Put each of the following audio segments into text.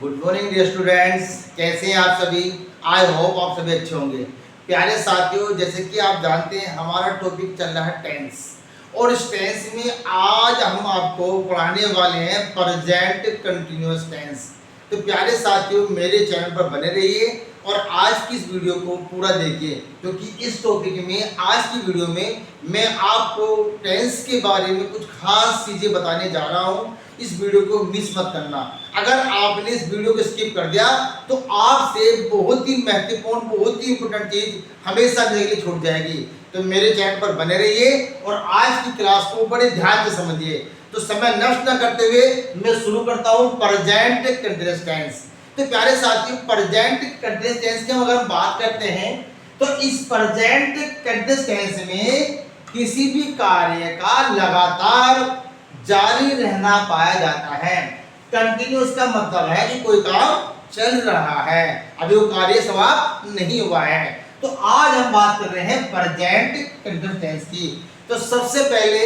Good morning dear students, कैसे हैं आप सभी। आई होप आप सभी अच्छे होंगे। प्यारे साथियों, जैसे कि आप जानते हैं हमारा टॉपिक चल रहा है टेंस, और इस टेंस में आज हम आपको पढ़ाने वाले हैं प्रेजेंट कंटिन्यूअस टेंस। तो प्यारे साथियों, मेरे चैनल पर बने रहिए और आज की इस वीडियो को पूरा देखिए, क्योंकि इस टॉपिक में आज की वीडियो में मैं आपको टेंस के बारे में कुछ खास चीज़ें बताने जा रहा हूँ। इस वीडियो को मिस मत करना। अगर आपने इस वीडियो को स्किप कर दिया तो आपसे बहुत ही महत्वपूर्ण, बहुत ही इंपॉर्टेंट चीज हमेशा के लिए छूट जाएगी। तो मेरे चैनल पर बने रहिए और आज की क्लास को बड़े ध्यान से समझिए। तो समय नष्ट न करते हुए मैं शुरू करता हूं प्रेजेंट कंटीन्यूअस टेंस। तो प्यारे साथियों, प्रेजेंट कंटीन्यूअस टेंस की अगर हम बात करते हैं तो इस प्रेजेंट कंटीन्यूअस टेंस में किसी भी कार्य का लगातार जारी रहना पाया जाता है। कंटिन्यूअस का मतलब है कि कोई काम चल रहा है, अभी वो कार्य समाप्त नहीं हुआ है। तो आज हम बात कर रहे हैं प्रेजेंट कंटिन्यूअस टेंस की। तो सबसे पहले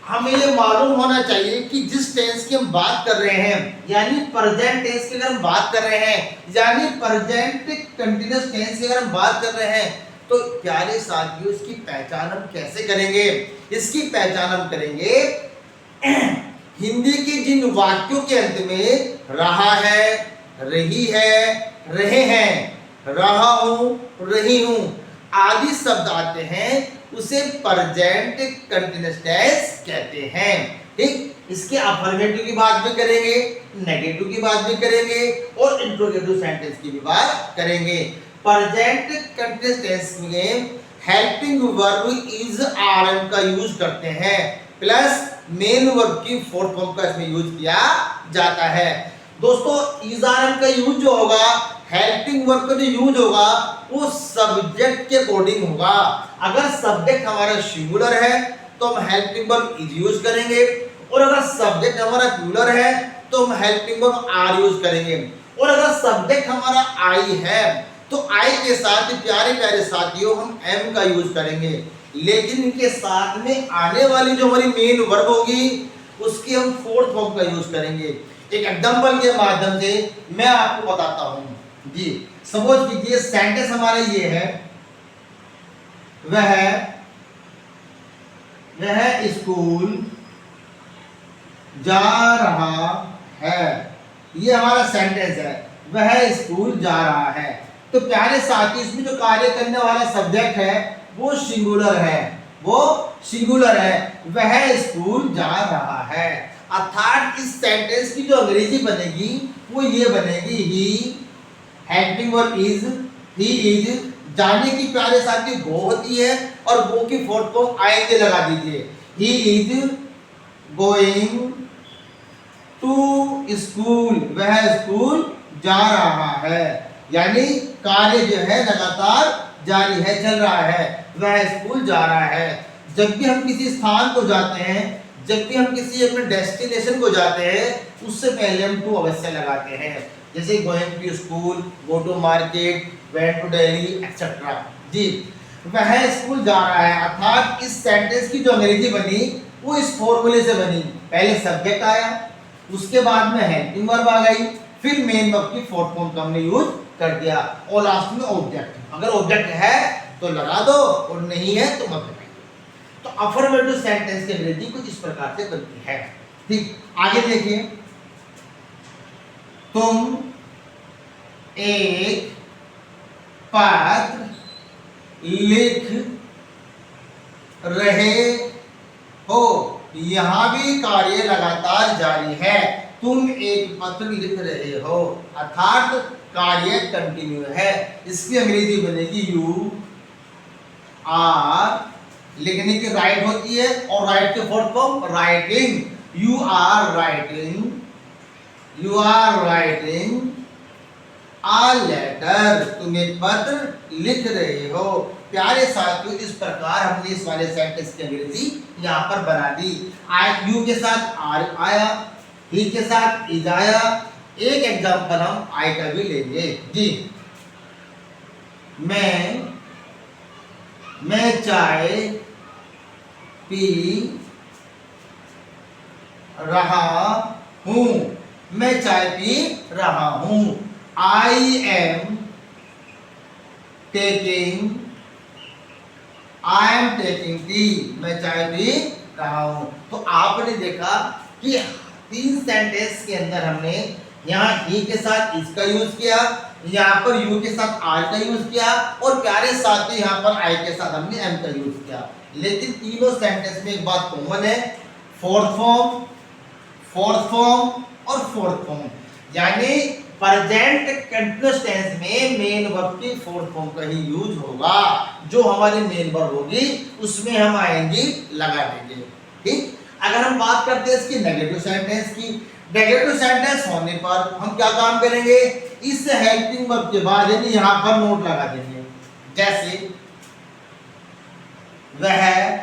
हमें ये मालूम होना चाहिए कि जिस टेंस की हम बात कर रहे हैं, यानी प्रेजेंट टेंस की अगर हम बात कर रहे हैं, यानी प्रेजेंट कंटिन्यूअस टेंस की अगर हम बात कर रहे हैं, तो प्यारे साथियों इसकी पहचान हम कैसे करेंगे। इसकी पहचान हम करेंगे हिंदी के जिन वाक्यों के अंत में रहा है, रही है, रहे हैं, रहा हूं, रही हूं आदि शब्द आते हैं, उसे प्रेजेंट कंटीन्यूअस टेंस कहते हैं। ठीक, इसके अफर्मेटिव की बात भी करेंगे, नेगेटिव की बात भी करेंगे और इंट्रोगेटिव सेंटेंस की भी बात करेंगे। प्रेजेंट कंटीन्यूअस टेंस में हेल्पिंग वर्ब इज आर का यूज करते हैं, प्लस मेन वर्ब की फोर्थ फॉर्म का इसमें यूज किया जाता है। दोस्तों, इज आर का यूज जो होगा, हेल्पिंग वर्ब का जो यूज होगा वो सब्जेक्ट के अकॉर्डिंग होगा। अगर सब्जेक्ट हमारा सिंगुलर है तो हम हेल्पिंग वर्ब इज यूज करेंगे, और अगर सब्जेक्ट हमारा प्लूरल है तो हम हेल्पिंग वर्ब आर यूज करेंगे। और अगर सब्जेक्ट हमारा आई है तो आई के साथ प्यारे प्यारे साथियों हम एम का यूज करेंगे, लेकिन इनके साथ में आने वाली जो हमारी मेन वर्ब होगी उसकी हम फोर्थ फॉर्म का यूज करेंगे। एक एग्जांपल के माध्यम से मैं आपको बताता हूं जी। सपोज कीजिए सेंटेंस हमारा ये है, वह स्कूल जा रहा है। ये हमारा सेंटेंस है, वह स्कूल जा रहा है। तो प्यारे साथी, इसमें जो कार्य करने वाला सब्जेक्ट है वो सिंगुलर है, वो सिंगुलर है, वह स्कूल जा रहा है। अर्थात इस सेंटेंस की जो अंग्रेजी बनेगी वो ये बनेगी, he helping verb is, he is, जाने की प्यारे साथी गो होती है और गो की फोर्थ फॉर्म आएंगे लगा दीजिए। He is going to school, वह स्कूल जा रहा है, यानी कार्य जो है लगातार जारी है, चल रहा है, वह स्कूल जा रहा है। जब भी हम किसी स्थान को जाते हैं, जब भी हम किसी अपने डेस्टिनेशन को जाते हैं, उससे पहले हम टू अवश्य लगाते हैं, जैसे going to school, go to market, went to Delhi etcetera जी। वह स्कूल जा रहा है, अर्थात इस सेंटेंस की जो अंग्रेजी बनी वो इस फॉर्मूले से बनी, पहले सब्जेक्ट आया, उसके बाद में हेल्पिंग वर्ब आ गई, फिर मेन वर्ब की फोर्थ फॉर्म का हमने यूज कर दिया, और लास्ट में ऑब्जेक्ट। अगर ऑब्जेक्ट है तो लगा दो और नहीं है तो मत लगाइए। तो अफर्मेटिव सेंटेंस की अंग्रेजी कुछ इस प्रकार से बनती है। ठीक, आगे देखिए, तुम एक पत्र लिख रहे हो, यहां भी कार्य लगातार जारी है। तुम एक पत्र लिख रहे हो, अर्थात कार्य कंटिन्यू है। इसकी अंग्रेजी बनेगी यू आर, लिखने की राइट होती है और राइट के fourth form writing, you are writing, you are writing a letter, तुम एक पत्र लिख रहे हो। प्यारे साथियों, इस प्रकार हमने इस वाले सेंटेंस की अंग्रेजी यहाँ पर बना दी। आई, यू के साथ आर आया, ही के साथ इज आया। एक एग्जांपल हम आई का भी लेंगे जी। मैं चाय पी रहा हूं, मैं चाय पी रहा हूं। आई एम टेकिंग टी, मैं चाय पी रहा हूं। तो आपने देखा कि 3 सेंटेंस के अंदर हमने यहाँ ही के साथ इसका यूज किया, यहाँ पर यू के साथ आर का यूज किया, और प्यारे साथी यहाँ पर आई के साथ हमने एम का यूज किया। लेकिन तीनों सेंटेंस में एक बात कॉमन है, फोर्थ फॉर्म और फोर्थ फॉर्म, यानी प्रेजेंट कंटीन्यूअस टेंस में मेन वर्ब की फोर्थ फॉर्म का ही यूज होगा। जो हमारी मेन वर्ब होगी उसमें हम आएंगे लगा देंगे। ठीक, अगर हम बात करते हैं इसकी नेगेटिव सेंटेंस की, नेगेटिव सेंटेंस होने पर हम क्या काम करेंगे, इस हेल्पिंग वर्ब के बाद यानी यहां पर नोट लगा देंगे। जैसे वह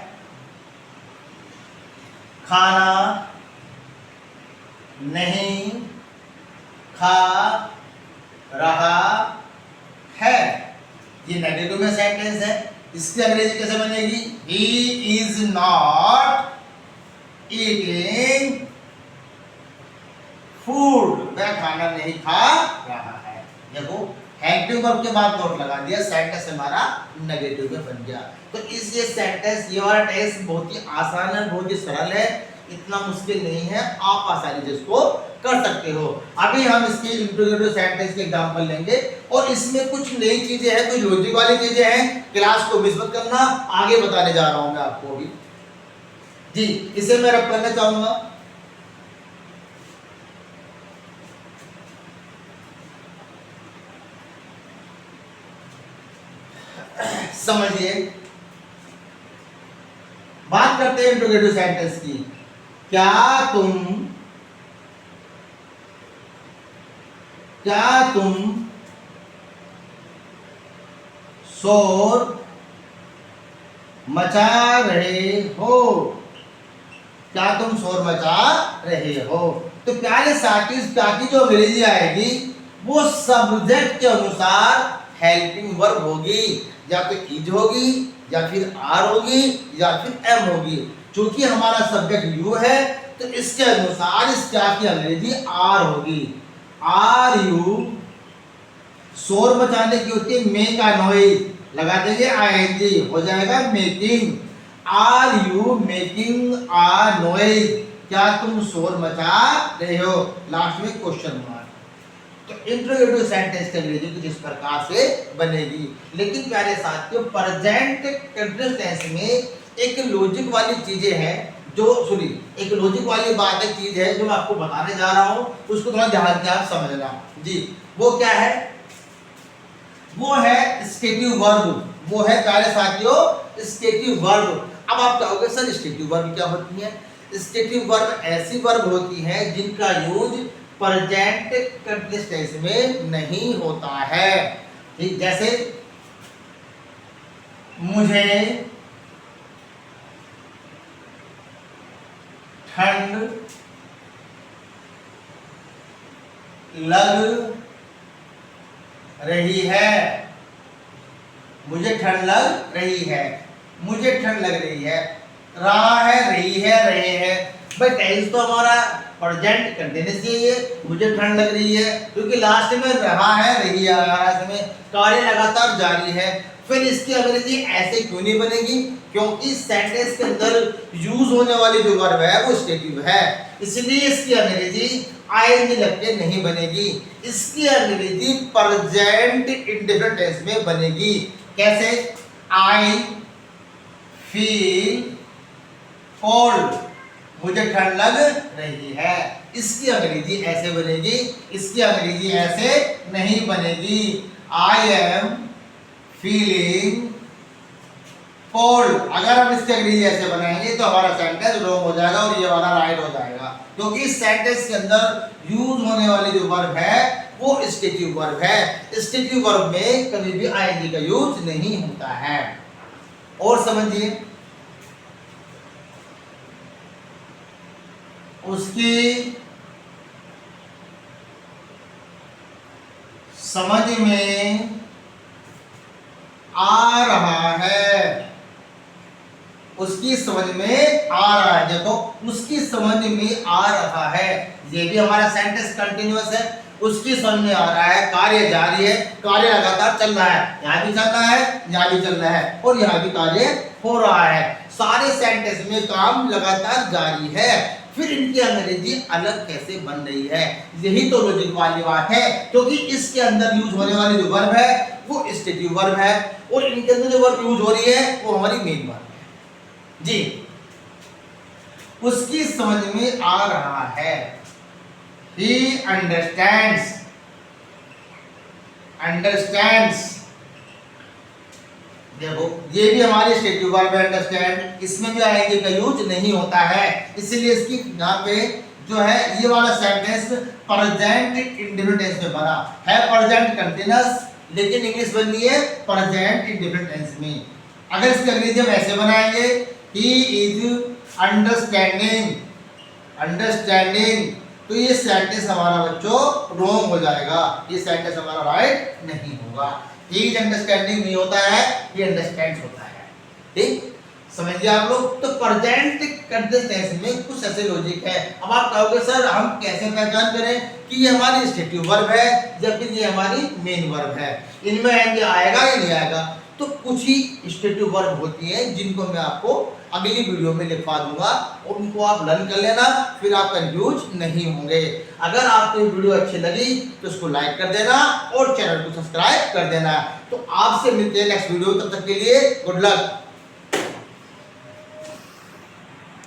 खाना नहीं खा रहा है, ये नेगेटिव में सेंटेंस है। इसकी अंग्रेजी कैसे बनेगी, he is not eating food, वह खाना नहीं खा रहा है। देखो हेल्पिंग वर्ब के बाद नोट लगा दिया, सेंटेंस हमारा नेगेटिव में बन गया। तो इस ये सेंटेंस, ये वाला टेस्ट बहुत ही आसान है, बहुत ही सरल है, इतना मुश्किल नहीं है, आप आसानी से इसको कर सकते हो। अभी हम इसके इंट्रोगेटिव सेंटेंस के एग्जांपल लेंगे और इसमें कुछ नई चीजें हैं, कुछ लॉजिक वाली चीजें हैं, क्लास को मिस मत करना, आगे बताने जा रहा हूं मैं आपको अभी। जी, इसे मैं रब करना चाहूंगा। समझिए, बात करते हैं इंट्रोगेटिव सेंटेंस की। क्या तुम शोर मचा रहे हो, क्या तुम शोर मचा रहे हो। तो प्यारे साथी, क्या की जो अंग्रेजी आएगी वो सब्जेक्ट के अनुसार हेल्पिंग वर्ब होगी, या तो इज होगी, या फिर आर होगी, या फिर एम होगी। क्योंकि हमारा सब्जेक्ट यू है तो इसके अनुसार इस क्या की अंग्रेजी आर होगी। आर यू, शोर मचाने की होती है मेक अ नॉइज, लगा देंगे आईएनजी, हो जाएगा making. Are you making a noise, क्या तुम शोर मचा रहे हो, लास्ट में क्वेश्चन मार्क। तो इंट्रोगेटिव सेंटेंस की अंग्रेजी कुछ इस प्रकार से बनेगी। लेकिन प्यारे साथियों, प्रेजेंट कंटीन्यूअस टेंस में एक लॉजिक वाली चीजें हैं, जो सुनिए, एक लॉजिक वाली बात, एक चीज है जो मैं आपको बताने जा रहा हूं, उसको थोड़ा ध्यान से आप समझना। जी, वो क्या है, वो है स्टेटिव वर्ब, वो है प्यारे साथियों स्टेटिव वर्ब। अब आप कहोगे सर स्टेटिव वर्ब क्या होती है। स्टेटिव वर्ब ऐसी वर्ब होती है जिनका यूज प्रेजेंट कंटीन्यूअस टेंस में नहीं होता है। ठीक, जैसे मुझे ठंड लग रही है, मुझे ठंड लग रही है, मुझे ठंड लग रही है, रहा है, रही है, रहे हैं। भाई टेंस तो हमारा प्रेजेंट कंटीन्यूअस ही है, मुझे ठंड लग रही है, क्योंकि लास्ट में रहा है, रही है, इसमें कार्य लगातार जारी है। फिर इसकी अंग्रेजी ऐसे क्यों नहीं बनेगी, क्योंकि सेंटेंस के अंदर यूज होने वाली जो वर्ब है वो स्टेटिव है, इसलिए इसकी अंग्रेजी आईएनजी लग के नहीं बनेगी। इसकी अंग्रेजी प्रेजेंट इंडेफिनिट टेंस में बनेगी। कैसे, आई फील कोल्ड, मुझे ठंड लग रही है, इसकी अंग्रेजी ऐसे बनेगी, इसकी अंग्रेजी ऐसे नहीं बनेगी। आई एम फीलिंग कोल्ड, अगर हम इसकी अंग्रेजी ऐसे बनाएंगे तो हमारा सेंटेंस रॉन्ग हो जाएगा और ये वाला राइट हो जाएगा, क्योंकि इस सेंटेंस के अंदर यूज होने वाली जो वर्ब है वो स्टेटिव वर्ब है। स्टेटिव वर्ब में कभी भी आईएनजी का यूज नहीं होता है। और समझिए, उसकी समझ में आ रहा है, उसकी समझ में आ रहा है। देखो, उसकी समझ समझ में आ रहा है, ये भी हमारा सेंटेंस कंटिन्यूअस है, उसकी समझ में आ रहा है, कार्य जारी है, कार्य लगातार चल रहा है, यहाँ भी चल रहा है, यहाँ भी चल रहा है और यहाँ भी कार्य हो रहा है, सारे सेंटेंस में काम लगातार जारी है। फिर इनकी अंग्रेजी अलग कैसे बन रही है, यही तो लॉजिक वाली बात है, क्योंकि इसके अंदर यूज होने वाली जो वर्ब है वो स्टेटिव वर्ब है और इनके अंदर जो वर्ब यूज हो रही है वो हमारी मेन वर्ब है जी। उसकी समझ में आ रहा है, he understands, देखो ये भी हमारी स्टेटिव वर्ब है अंडरस्टैंड, इसमें भी आएंगे का यूज नहीं होता है, इसलिए इसकी यहाँ पे जो है ये वाला सेंटेंस प्रेजेंट इंडेफिनिट टेंस में बना है, प्रेजेंट कंटीन्यूअस लेकिन इंग्लिश बननी है प्रेजेंट इंडेफिनिट टेंस में। अगर इसकी अंग्रेजी हम ऐसे बनाएंगे, he is अंडरस्टैंडिंग, तो ये सेंटेंस हमारा बच्चों रॉन्ग हो जाएगा, ये सेंटेंस हमारा राइट नहीं होगा। ही इज अंडरस्टैंडिंग नहीं होता है, ये अंडरस्टैंड्स होता है, ठीक समझिए आप लोग। तो प्रेजेंट कंटीन्यूअस टेंस में कुछ ऐसे लॉजिक है। अब आप कहोगे सर हम कैसे पहचान करें कि ये हमारी स्टेटिव वर्ब है या फिर ये हमारी मेन वर्ब है, इनमें ये आएगा या नहीं आएगा? तो कुछ ही स्टेटिव वर्ब होती हैं जिनको मैं आपको अगली वीडियो में लिखवा दूंगा और उनको आप लर्न कर लेना, फिर आप कंफ्यूज नहीं होंगे। अगर आपको ये वीडियो अच्छी लगी तो इसको लाइक कर देना और चैनल को सब्सक्राइब कर देना। तो आपसे मिलते हैं नेक्स्ट वीडियो, तब तक के लिए गुड लक।